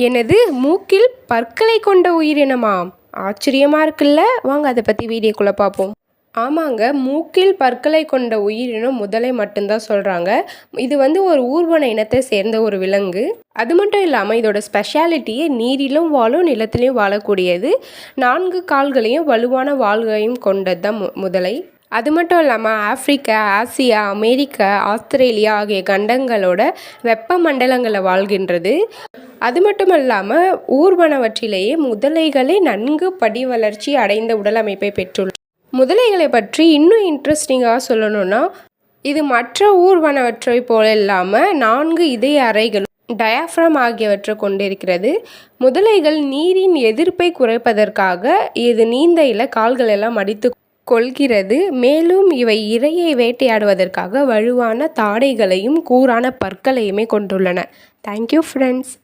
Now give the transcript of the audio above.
எனது மூக்கில் பற்களை கொண்ட உயிரினமாம். ஆச்சரியமாக இருக்குல்ல. வாங்க அதை பற்றி வீடியோக்குள்ளே பார்ப்போம். ஆமாங்க, மூக்கில் பற்களை கொண்ட உயிரினம் முதலை மட்டும்தான் சொல்கிறாங்க. இது ஒரு ஊர்வன இனத்தை சேர்ந்த ஒரு விலங்கு. அது மட்டும் இல்லாமல் இதோட ஸ்பெஷாலிட்டியே நீரிலும் வாழும் நிலத்திலையும் வாழக்கூடியது. 4 கால்களையும் வலுவான வால்களையும் கொண்டது தான் முதலை. அது மட்டும் இல்லாமல் ஆப்பிரிக்கா, ஆசியா, அமெரிக்கா, ஆஸ்திரேலியா ஆகிய கண்டங்களோட வெப்ப மண்டலங்களில் வாழ்கின்றது. அது மட்டும் இல்லாமல் ஊர்வனவற்றிலேயே முதலைகளே நன்கு படி வளர்ச்சி அடைந்த உடல் அமைப்பை பெற்றுள்ளது. முதலைகளை பற்றி இன்னும் இன்ட்ரெஸ்டிங்காக சொல்லணும்னா, இது மற்ற ஊர்வனவற்றை போல இல்லாமல் 4 இதய அறைகள், டயாஃப்ரம் ஆகியவற்றை கொண்டிருக்கிறது. முதலைகள் நீரின் எதிர்ப்பை குறைப்பதற்காக இது நீந்தையில் கால்களெல்லாம் மடித்து கொள்கிறது. மேலும் இவை இரையை வேட்டையாடுவதற்காக வலுவான தாடைகளையும் கூரான பற்களையுமே கொண்டுள்ளன. Thank you friends.